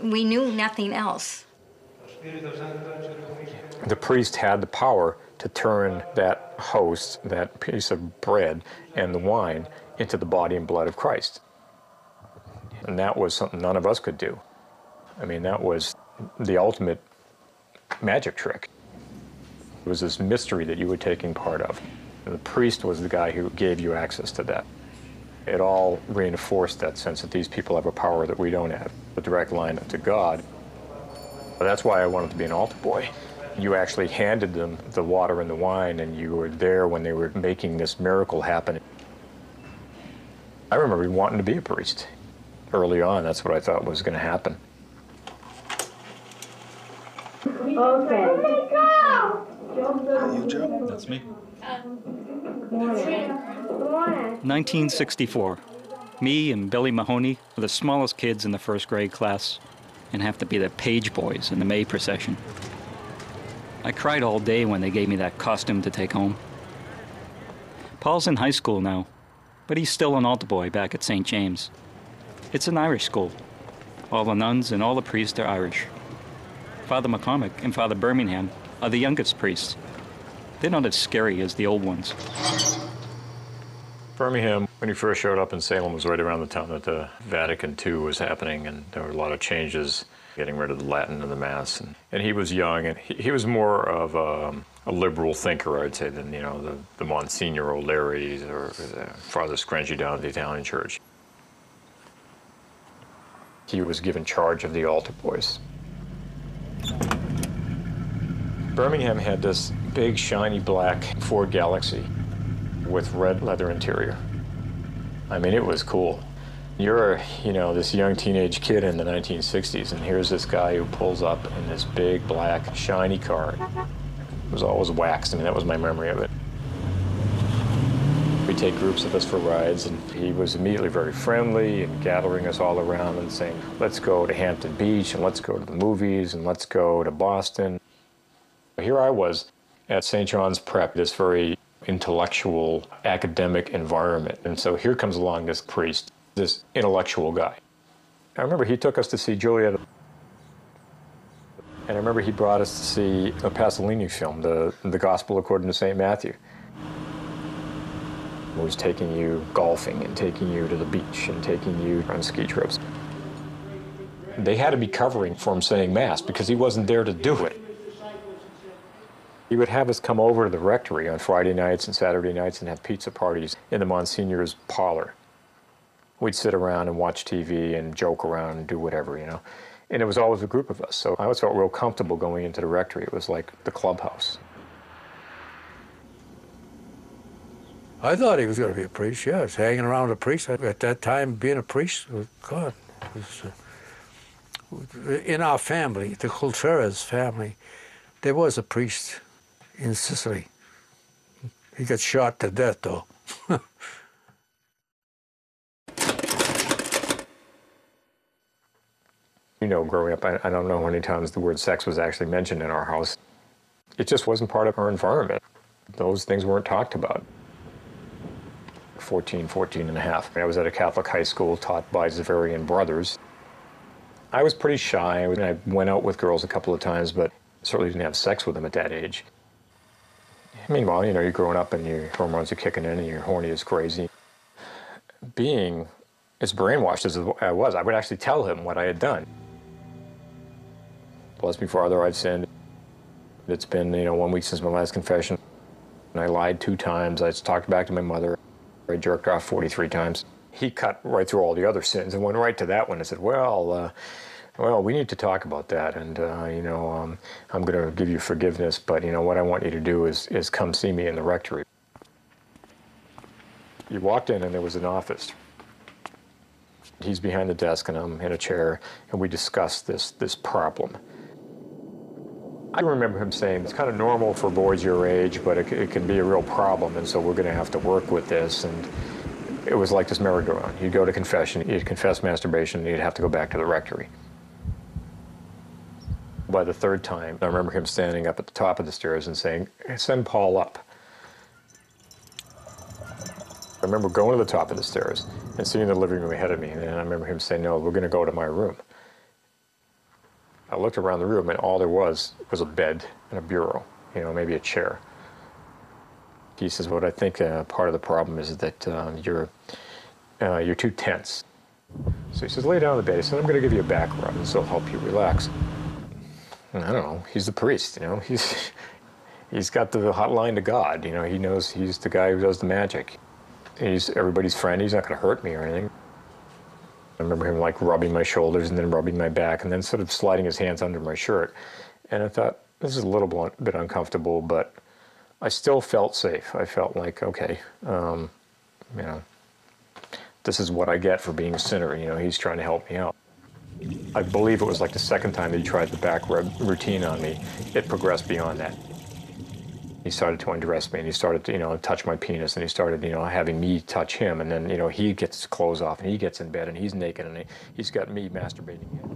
We knew nothing else. The priest had the power to turn that host, that piece of bread and the wine, into the body and blood of Christ. And that was something none of us could do. I mean, that was the ultimate magic trick. It was this mystery that you were taking part of. And the priest was the guy who gave you access to that. It all reinforced that sense that these people have a power that we don't have, the direct line to God. But that's why I wanted to be an altar boy. You actually handed them the water and the wine, and you were there when they were making this miracle happen. I remember wanting to be a priest. Early on, that's what I thought was going to happen. Okay. You, Joe? That's me. 1964. Me and Billy Mahoney were the smallest kids in the first grade class and have to be the page boys in the May procession. I cried all day when they gave me that costume to take home. Paul's in high school now, but he's still an altar boy back at St. James. It's an Irish school. All the nuns and all the priests are Irish. Father McCormick and Father Birmingham are the youngest priests. They're not as scary as the old ones. Birmingham, when he first showed up in Salem, was right around the time that the Vatican II was happening, and there were a lot of changes, getting rid of the Latin in the Mass. And he was young, and he was more of a liberal thinker, I'd say, than, you know, the Monsignor O'Leary's or Father Scrungy down at the Italian Church. He was given charge of the altar boys. Birmingham had this big, shiny black Ford Galaxy with red leather interior. I mean, it was cool. You're, you know, this young teenage kid in the 1960s, and here's this guy who pulls up in this big, black, shiny car. It was always waxed. I mean, that was my memory of it. We'd take groups of us for rides, and he was immediately very friendly and gathering us all around and saying, let's go to Hampton Beach, and let's go to the movies, and let's go to Boston. Here I was at St. John's Prep, this very intellectual, academic environment. And so here comes along this priest, this intellectual guy. I remember he took us to see Juliet. And I remember he brought us to see a Pasolini film, the Gospel According to St. Matthew. He was taking you golfing and taking you to the beach and taking you on ski trips. They had to be covering for him saying Mass because he wasn't there to do it. He would have us come over to the rectory on Friday nights and Saturday nights and have pizza parties in the Monsignor's parlor. We'd sit around and watch TV and joke around and do whatever, you know. And it was always a group of us, so I always felt real comfortable going into the rectory. It was like the clubhouse. I thought he was going to be a priest, yeah. I was hanging around a priest. At that time, being a priest, God, in our family, the Cultrera's family, there was a priest in Sicily. He got shot to death, though. You know, growing up, I don't know how many times the word sex was actually mentioned in our house. It just wasn't part of our environment. Those things weren't talked about. 14 and a half. I was at a Catholic high school taught by Xaverian brothers. I was pretty shy. I went out with girls a couple of times, but certainly didn't have sex with them at that age. Meanwhile, you know, you're growing up and your hormones are kicking in and you're horny as crazy. Being as brainwashed as I was, I would actually tell him what I had done. Bless me, Father, I've sinned. It's been, you know, 1 week since my last confession. And I lied 2 times. I talked back to my mother. I jerked off 43 times. He cut right through all the other sins and went right to that one and said, well, we need to talk about that, and, you know, I'm going to give you forgiveness, but, you know, what I want you to do is come see me in the rectory. You walked in, and there was an office. He's behind the desk, and I'm in a chair, and we discussed this problem. I remember him saying, it's kind of normal for boys your age, but it can be a real problem, and so we're going to have to work with this. And it was like this merry-go-round. You'd go to confession, you'd confess masturbation, and you'd have to go back to the rectory. By the 3rd time, I remember him standing up at the top of the stairs and saying, send Paul up. I remember going to the top of the stairs and seeing the living room ahead of me, and I remember him saying, no, we're going to go to my room. I looked around the room and all there was a bed and a bureau, you know, maybe a chair. He says, what I think part of the problem is that you're too tense. So he says, lay down on the bed. He said, I'm going to give you a back rub. This will help you relax. And I don't know. He's the priest, you know. He's got the hotline to God. You know, he knows he's the guy who does the magic. He's everybody's friend. He's not going to hurt me or anything. I remember him like rubbing my shoulders and then rubbing my back and then sort of sliding his hands under my shirt. And I thought, this is a little bit uncomfortable, but I still felt safe. I felt like, okay, you know, this is what I get for being a sinner. You know, he's trying to help me out. I believe it was like the second time that he tried the back rub routine on me, it progressed beyond that. He started to undress me and he started to, you know, touch my penis and he started, you know, having me touch him, and then, you know, he gets his clothes off and he gets in bed and he's naked and he's got me masturbating him.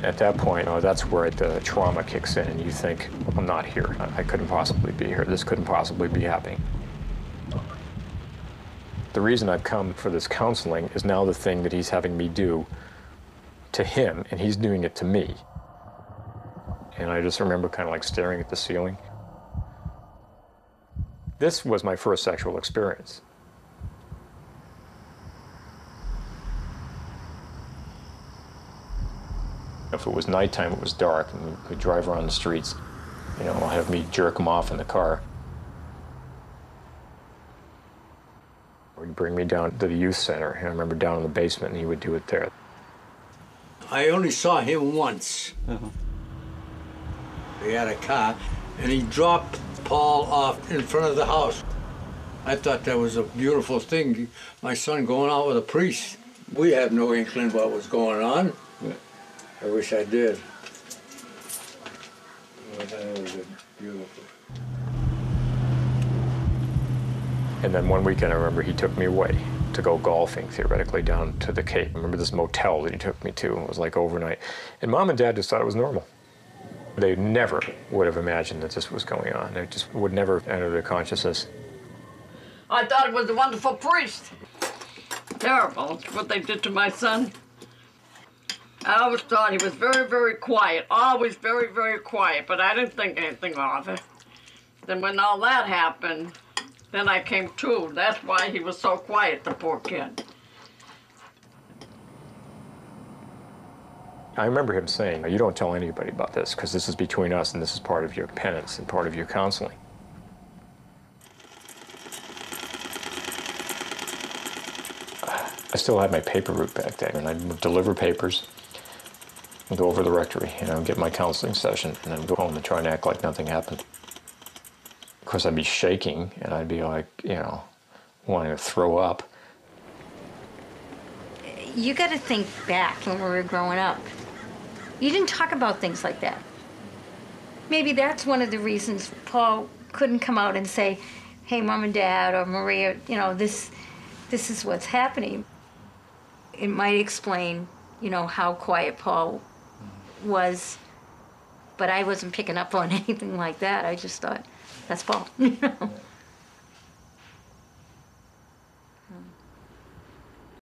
At that point, that's where the trauma kicks in and you think, I'm not here. I couldn't possibly be here. This couldn't possibly be happening. The reason I've come for this counseling is now the thing that he's having me do to him, and he's doing it to me. And I just remember kind of like staring at the ceiling. This was my first sexual experience. If it was nighttime, it was dark, and we'd drive around the streets. You know, I'll have me jerk him off in the car. He'd bring me down to the youth center. I remember down in the basement, and he would do it there. I only saw him once. He had a car, and he dropped Paul off in front of the house. I thought that was a beautiful thing, my son going out with a priest. We had no inkling what was going on. I wish I did. But that was beautiful. And then one weekend, I remember he took me away to go golfing, theoretically, down to the Cape. I remember this motel that he took me to. It was like overnight. And Mom and Dad just thought it was normal. They never would have imagined that this was going on. It just would never enter their consciousness. I thought it was a wonderful priest. Terrible what they did to my son. I always thought he was very, very quiet. Always very, very quiet, but I didn't think anything of it. Then when all that happened, then I came to. That's why he was so quiet, the poor kid. I remember him saying, you don't tell anybody about this, because this is between us and this is part of your penance and part of your counseling. I still had my paper route back then, and I'd deliver papers and go over to the rectory, you know, get my counseling session, and then go home and try and act like nothing happened. Of course, I'd be shaking, and I'd be like, you know, wanting to throw up. You got to think back when we were growing up. You didn't talk about things like that. Maybe that's one of the reasons Paul couldn't come out and say, hey, Mom and Dad, or Maria, you know, this is what's happening. It might explain, you know, how quiet Paul was, but I wasn't picking up on anything like that. I just thought, that's Paul, you know.